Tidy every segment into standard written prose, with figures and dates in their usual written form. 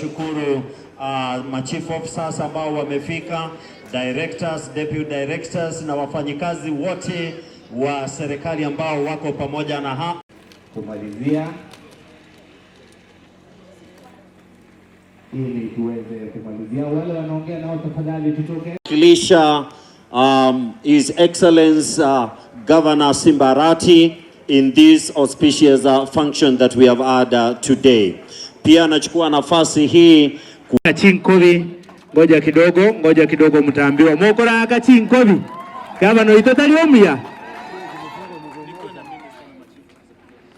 Shukuru machief officers ambao wamefika, directors, deputy directors na wafanyikazi wote wa serikali ambao wako pamoja na hapa kumalizia ili tuweze kumalizia. Wale wanaongea nao tafadhali tutoke. Kilisha His Excellence Governor Simba Arati in this auspicious function that we have had today. Pia nachukua nafasi hii Chinkobi, ngoja kidogo mtaambiwa mokora aka Chinkobi kama no itotaliomia.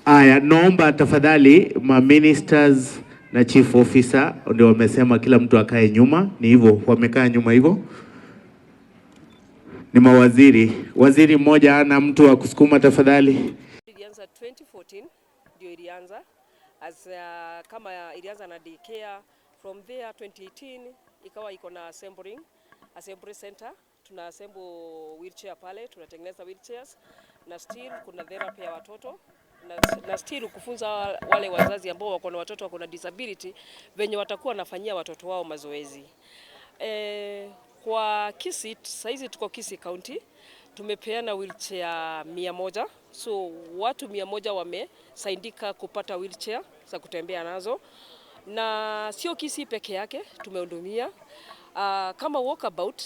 Aya, naomba tafadhali ma ministers na chief officer ndio wamesema kila mtu akae nyuma, ni hivyo wamekaa nyuma hivyo. Ni waziri mmoja ana mtu wa kusukuma tafadhali. Ilianza 2014 ndio ilianza as kama ilianza na daycare. From there 2018 ikawa iko na assembly center, tuna assemble wheelchair pale, tunatengeneza wheelchairs na still kuna therapy ya watoto na still kufunza wale wazazi ambao wako na watoto wako na disability venye watakuwa nafanyia watoto wao mazoezi. Kwa Kisii saizi tuko Kisii County, tumepeana wheelchair 100, so watu 100 wamesaidika kupata wheelchair za kutembea nazo, na sio Kisii peke yake tumehudumia. Kama WalkAbout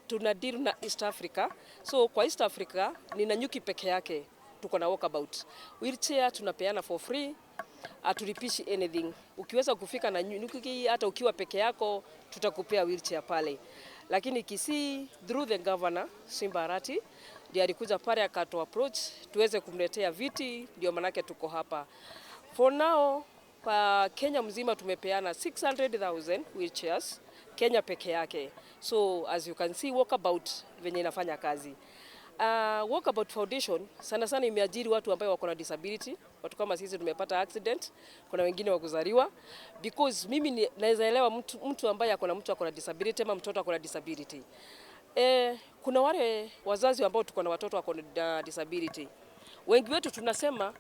tuna deal na East Africa, so kwa East Africa ni Nanyuki peke yake tuko na WalkAbout. Wheelchair tunapeana for free, hatulipishi anything. Ukiweza kufika na Nanyuki hata ukiwa peke yako tutakupea wheelchair pale. Lakini Kisii through the governor Simba Arati ndiye alikuja pale akato approach tuweze kumletea viti, ndio manake tuko hapa. For now kwa Kenya mzima tumepeana 600,000 wheelchairs Kenya peke yake. So as you can see WalkAbout venye inafanya kazi. WalkAbout Foundation sana sana imeajiri watu ambao wako na disability. Watu kama sisi tumepata accident, kuna wengine wa kuzaliwa, because mimi naweza elewa mtu ambaye ako na disability ama mtoto ako na disability. Kuna wale wazazi ambao tuko na watoto wako na disability. Wengi wetu tunasema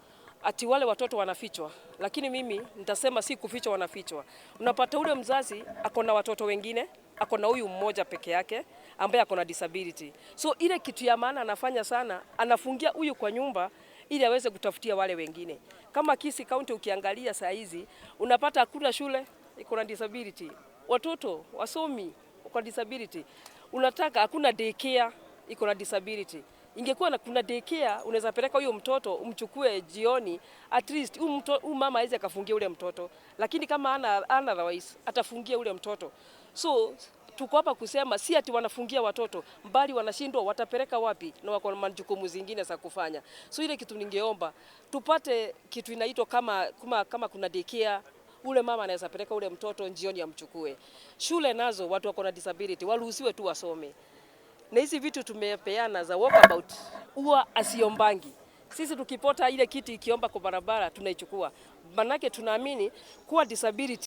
ati wale watoto wanafichwa, lakini mimi nitasema si kufichwa, wanafichwa. Unapata ule mzazi ako na watoto wengine, ako na huyu mmoja peke yake ambaye ako na disability. So ile kitu ya maana anafanya sana, anafungia huyu kwa nyumba ili aweze kutafutia wale wengine. Kama Kisii County ukiangalia saa hizi unapata hakuna shule iko na disability, watoto wasomi kwa disability. Unataka hakuna daycare iko na disability. Ingekuwa na kuna daycare unaweza peleka huyo mtoto umchukue jioni, at least mama aweze akafungia ule mtoto, lakini kama ana otherwise atafungia ule mtoto. So tuko hapa kusema si ati wanafungia watoto, mbali wanashindwa watapeleka wapi na wako na majukumu zingine za kufanya. So ile kitu ningeomba tupate kitu inaitwa kama kuna daycare, ule mama anaweza peleka ule mtoto jioni amchukue. Shule nazo watu wako na disability waruhusiwe tu wasome. Na hizi vitu tumepeana za WalkAbout huwa asiombangi. Sisi tukipota ile kiti ikiomba kwa barabara tunaichukua. Manake tunaamini kuwa disability